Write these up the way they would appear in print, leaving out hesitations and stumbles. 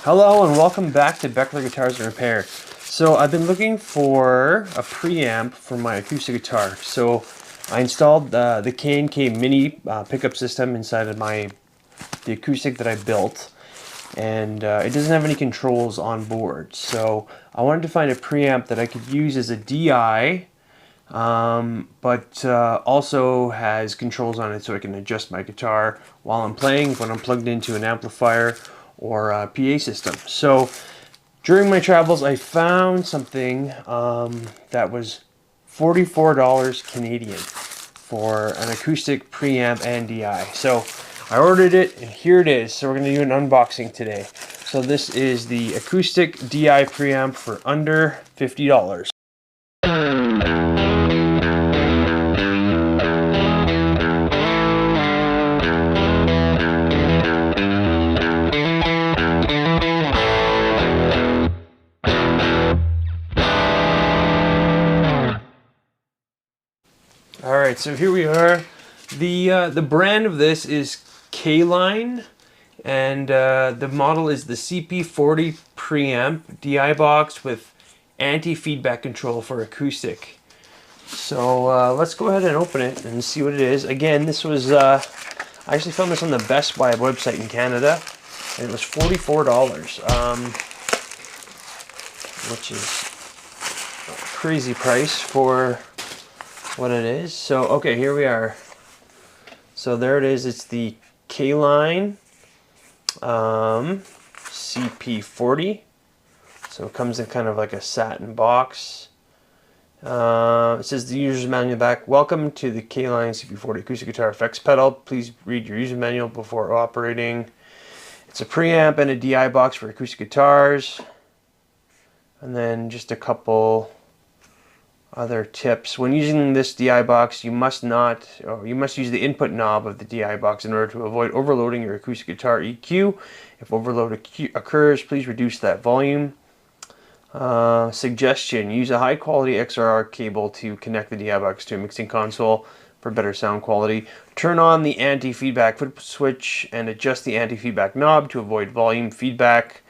Hello and welcome back to Beckler Guitars and Repair. So I've been looking for a preamp for my acoustic guitar. So I installed the Caline mini pickup system inside of the acoustic that I built, and it doesn't have any controls on board. So I wanted to find a preamp that I could use as a DI, but also has controls on it so I can adjust my guitar while I'm playing, when I'm plugged into an amplifier or a PA system. So during my travels I found something that was $44 Canadian for an acoustic preamp and DI. So I ordered it and here it is. So we're going to do an unboxing today. So this is the acoustic DI preamp for under $50. Alright, so here we are. The brand of this is Caline, and the model is the CP40 preamp DI box with anti-feedback control for acoustic. So let's go ahead and open it and see what it is. Again, this was I actually found this on the Best Buy website in Canada, and it was $44, which is a crazy price for what it is. So okay, here we are. So there it is. It's the Caline CP40. So it comes in kind of like a satin box. It says the user's manual back. Welcome to the Caline CP40 acoustic guitar effects pedal. Please read your user manual before operating. It's a preamp and a DI box for acoustic guitars. And then just a couple other tips. When using this DI box, you must use the input knob of the DI box in order to avoid overloading your acoustic guitar EQ. If overload occurs, please reduce that volume. Suggestion: use a high quality XLR cable to connect the DI box to a mixing console for better sound quality. Turn on the anti-feedback foot switch and adjust the anti-feedback knob to avoid volume feedback.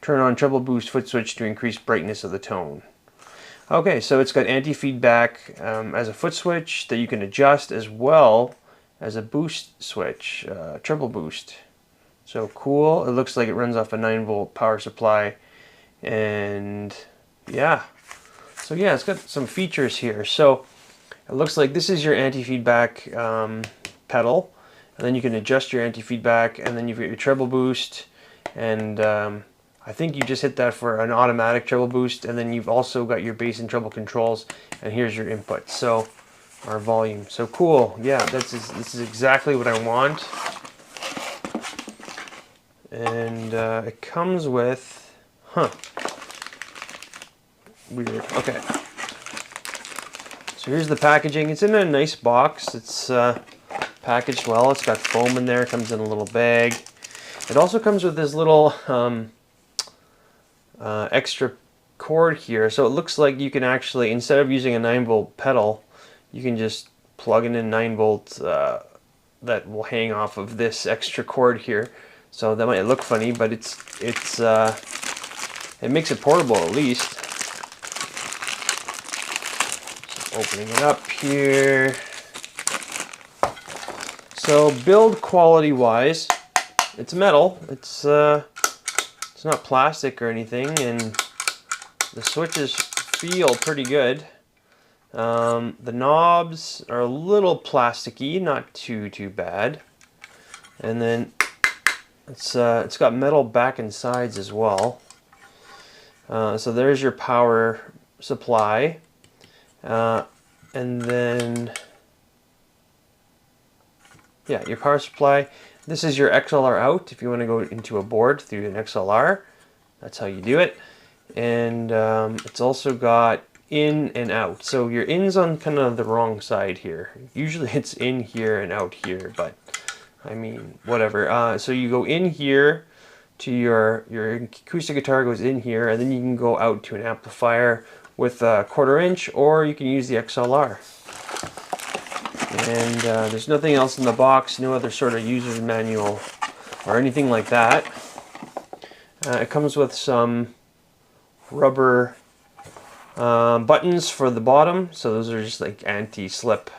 Turn on treble boost foot switch to increase brightness of the tone. Okay, so it's got anti-feedback as a foot switch that you can adjust, as well as a boost switch, treble boost. So cool. It looks like it runs off a 9-volt power supply, and yeah. So yeah, it's got some features here. So it looks like this is your anti-feedback pedal, and then you can adjust your anti-feedback, and then you've got your treble boost, and I think you just hit that for an automatic treble boost, and then you've also got your bass and treble controls, and here's your input, so our volume. So cool. Yeah, this is exactly what I want. And it comes with, weird. Okay. So here's the packaging. It's in a nice box. It's packaged well. It's got foam in there. It comes in a little bag. It also comes with this little extra cord here, so it looks like you can actually, instead of using a 9-volt pedal, you can just plug in a 9-volt that will hang off of this extra cord here. So that might look funny, but it makes it portable at least. Just opening it up here. So build quality wise, it's metal. It's not plastic or anything, and the switches feel pretty good. The knobs are a little plasticky, not too bad. And then it's got metal back and sides as well. So there's your power supply, and then yeah, your power supply. This is your XLR out if you want to go into a board through an XLR. That's how you do it. And it's also got in and out. So your in's on kind of the wrong side here. Usually it's in here and out here, but I mean, whatever. So you go in here to your acoustic guitar goes in here, and then you can go out to an amplifier with a 1/4 inch, or you can use the XLR. And there's nothing else in the box, no other sort of user's manual or anything like that. It comes with some rubber buttons for the bottom, so those are just like anti-slip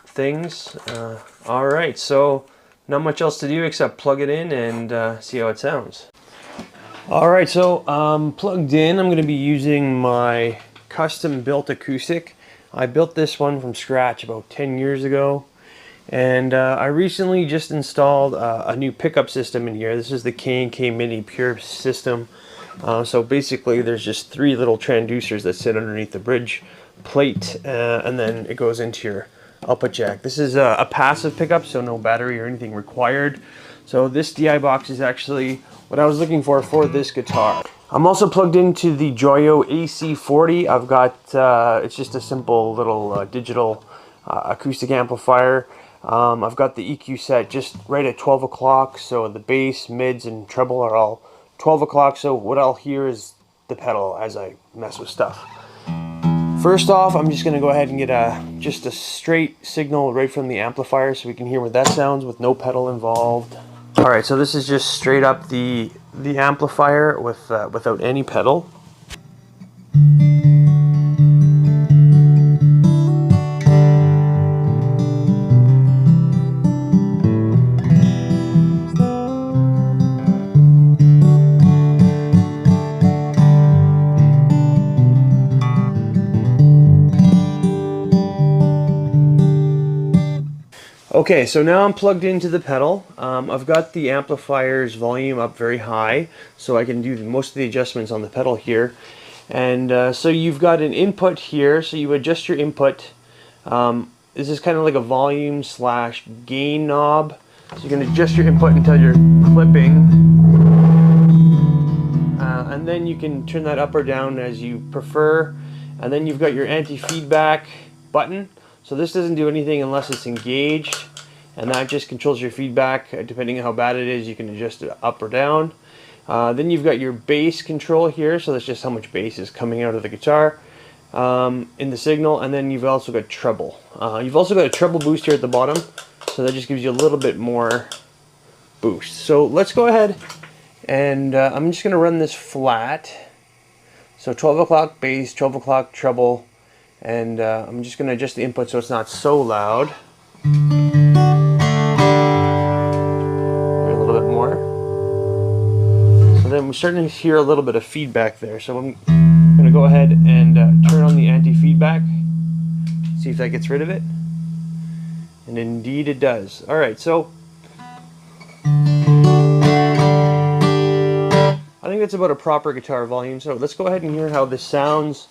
things. Alright, so not much else to do except plug it in and see how it sounds. Alright, so plugged in. I'm going to be using my custom built acoustic. I built this one from scratch about 10 years ago, and I recently just installed a new pickup system in here. This is the K&K Mini Pure system. So basically there's just 3 little transducers that sit underneath the bridge plate, and then it goes into your output jack. This is a passive pickup, so no battery or anything required. So this DI box is actually what I was looking for this guitar. I'm also plugged into the Joyo AC40. I've got, it's just a simple little digital acoustic amplifier. I've got the EQ set just right at 12 o'clock, so the bass, mids, and treble are all 12 o'clock, so what I'll hear is the pedal as I mess with stuff. First off, I'm just going to go ahead and get just a straight signal right from the amplifier so we can hear what that sounds with no pedal involved. Alright, so this is just straight up the amplifier without any pedal. Okay, so now I'm plugged into the pedal. I've got the amplifier's volume up very high, so I can do most of the adjustments on the pedal here. And so you've got an input here, so you adjust your input. This is kind of like a volume slash gain knob. So you can adjust your input until you're clipping. And then you can turn that up or down as you prefer. And then you've got your anti-feedback button. So this doesn't do anything unless it's engaged, and that just controls your feedback. Depending on how bad it is, you can adjust it up or down. Then you've got your bass control here, so that's just how much bass is coming out of the guitar in the signal. And then you've also got treble. You've also got a treble boost here at the bottom, so that just gives you a little bit more boost. So let's go ahead and I'm just going to run this flat. So 12 o'clock bass, 12 o'clock treble. And I'm just going to adjust the input so it's not so loud. A little bit more. So then we're starting to hear a little bit of feedback there. So I'm going to go ahead and turn on the anti-feedback. See if that gets rid of it. And indeed it does. Alright, so I think that's about a proper guitar volume. So let's go ahead and hear how this sounds.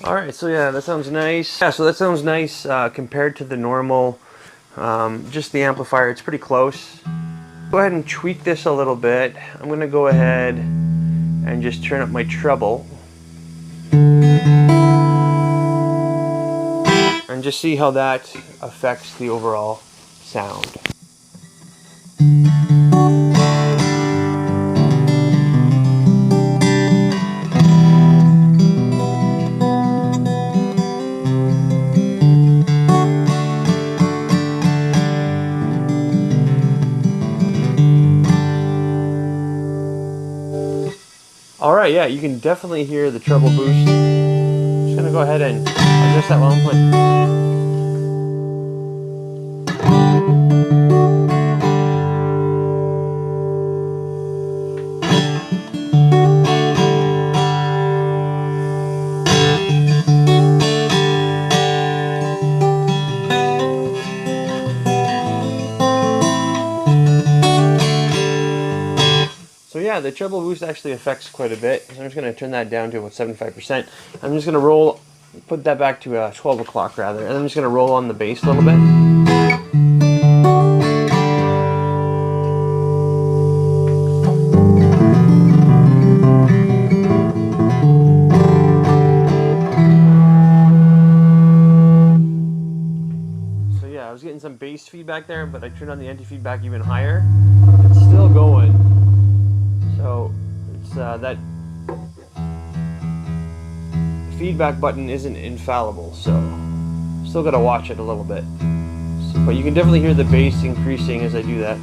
Alright, so yeah, that sounds nice. Yeah, so that sounds nice compared to the normal, just the amplifier. It's pretty close. Go ahead and tweak this a little bit. I'm going to go ahead and just turn up my treble. And just see how that affects the overall sound. Alright, yeah, you can definitely hear the treble boost. I'm just going to go ahead and adjust that while I'm playing. So yeah, the treble boost actually affects quite a bit. So I'm just going to turn that down to about 75%. I'm just going to put that back to 12 o'clock rather, and I'm just going to roll on the bass a little bit. So yeah, I was getting some bass feedback. anti-feedback there, but I turned on the anti-feedback even higher. It's still going. So it's that feedback button isn't infallible, so still gotta watch it a little bit. So, but you can definitely hear the bass increasing as I do that.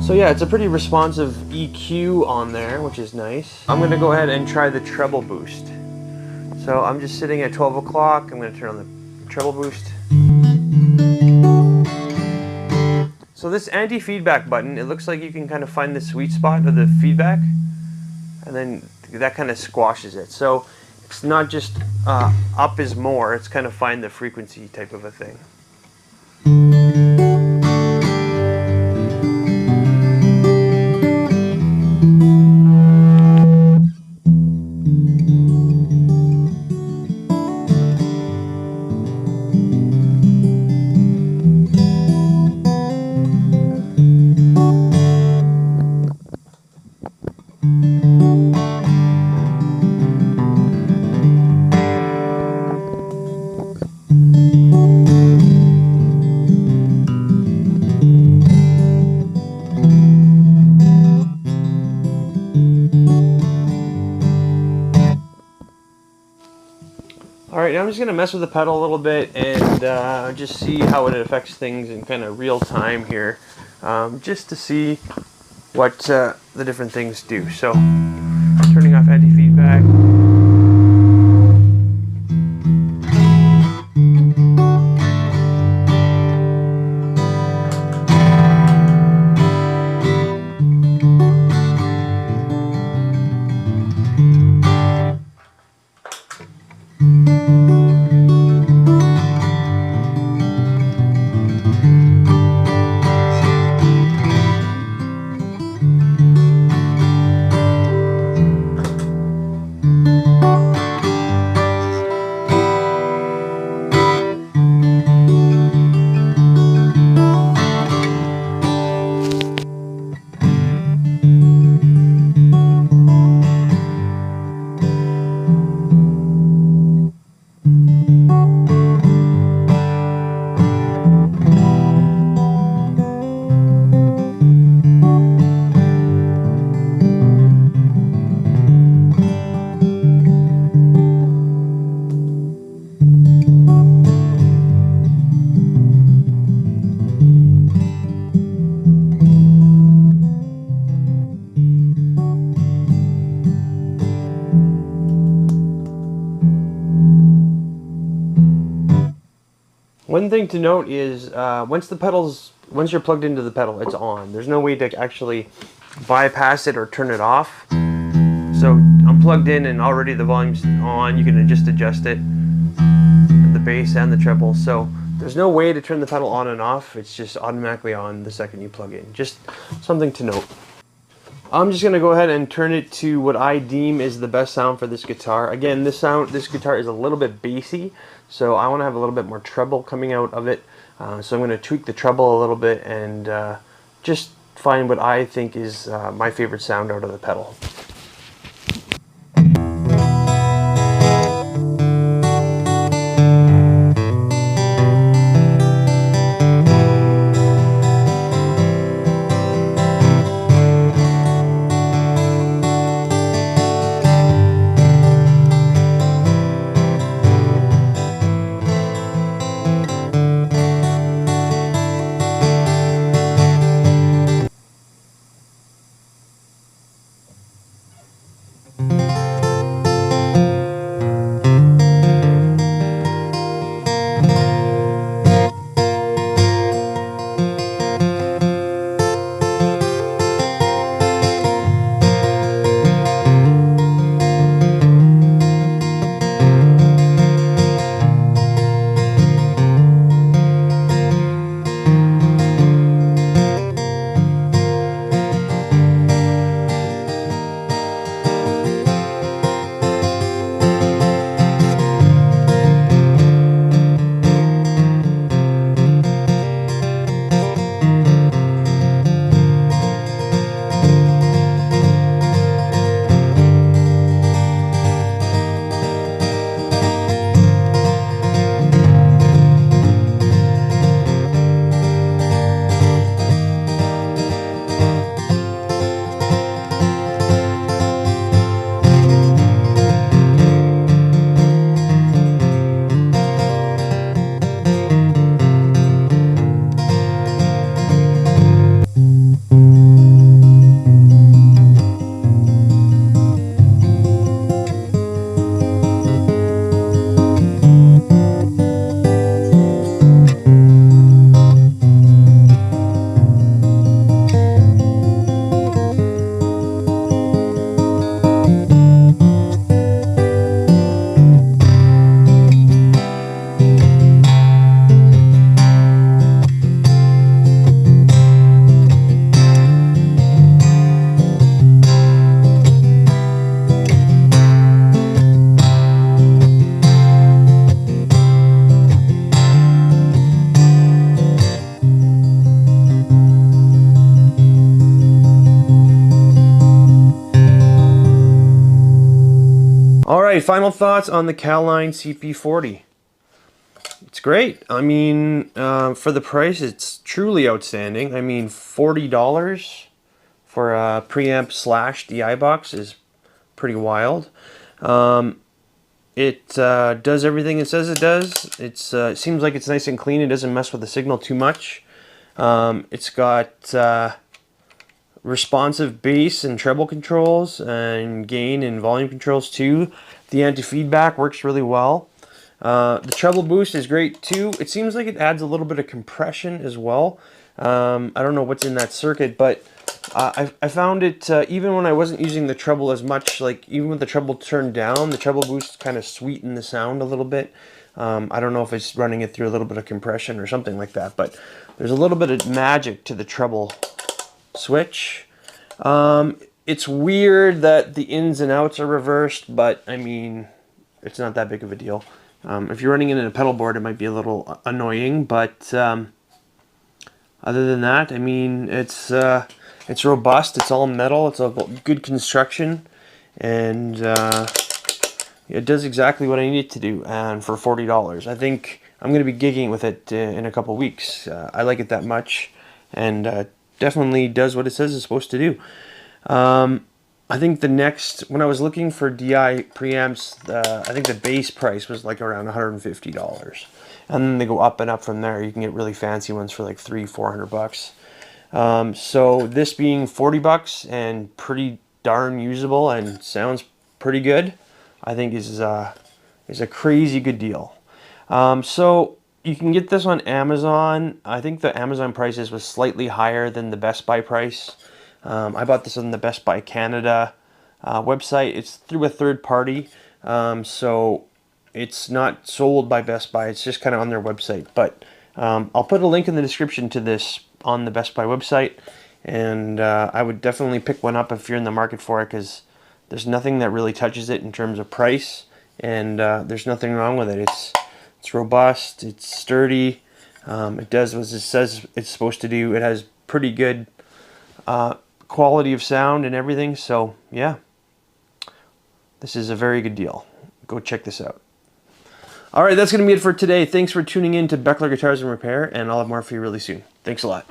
So yeah, it's a pretty responsive EQ on there, which is nice. I'm gonna go ahead and try the treble boost. So I'm just sitting at 12 o'clock. I'm gonna turn on the treble boost. So this anti-feedback button, it looks like you can kind of find the sweet spot of the feedback, and then that kind of squashes it. So it's not just up is more, it's kind of find the frequency type of a thing. Alright, now I'm just going to mess with the pedal a little bit and just see how it affects things in kind of real time here, just to see what the different things do. So, turning off anti-feedback. One thing to note is once you're plugged into the pedal, it's on. There's no way to actually bypass it or turn it off. So I'm plugged in and already the volume's on. You can just adjust it, the bass and the treble. So there's no way to turn the pedal on and off. It's just automatically on the second you plug in. Just something to note. I'm just going to go ahead and turn it to what I deem is the best sound for this guitar. Again, this guitar is a little bit bassy, so I want to have a little bit more treble coming out of it. So I'm going to tweak the treble a little bit and just find what I think is my favorite sound out of the pedal. right, final thoughts on the Caline CP40. It's great. I mean, for the price, it's truly outstanding. I mean, $40 for a preamp slash DI box is pretty wild. It does everything it says it does. It seems like it's nice and clean. It doesn't mess with the signal too much. It's got responsive bass and treble controls and gain and volume controls too. The anti-feedback works really well. The treble boost is great too. It seems like it adds a little bit of compression as well. I don't know what's in that circuit, but I found it, even when I wasn't using the treble as much, like even with the treble turned down, the treble boost kind of sweetened the sound a little bit. I don't know if it's running it through a little bit of compression or something like that, but there's a little bit of magic to the treble switch. It's weird that the ins and outs are reversed, but I mean, it's not that big of a deal. If you're running it in a pedal board, it might be a little annoying, but other than that, I mean, it's robust. It's all metal. It's a good construction, and it does exactly what I need it to do. And for $40, I think I'm going to be gigging with it in a couple weeks. I like it that much, and definitely does what it says it's supposed to do. I think when I was looking for DI preamps, I think the base price was like around $150. And then they go up and up from there. You can get really fancy ones for like $300-400 bucks. So this being $40 and pretty darn usable and sounds pretty good, I think is a crazy good deal. So you can get this on Amazon. I think the Amazon prices was slightly higher than the Best Buy price. I bought this on the Best Buy Canada website. It's through a third party, so it's not sold by Best Buy. It's just kind of on their website. But I'll put a link in the description to this on the Best Buy website, and I would definitely pick one up if you're in the market for it, because there's nothing that really touches it in terms of price, and there's nothing wrong with it. It's robust, it's sturdy, it does what it says it's supposed to do. It has pretty good quality of sound and everything, so yeah, this is a very good deal. Go check this out. Alright, that's going to be it for today. Thanks for tuning in to Beckler Guitars and Repair, and I'll have more for you really soon. Thanks a lot.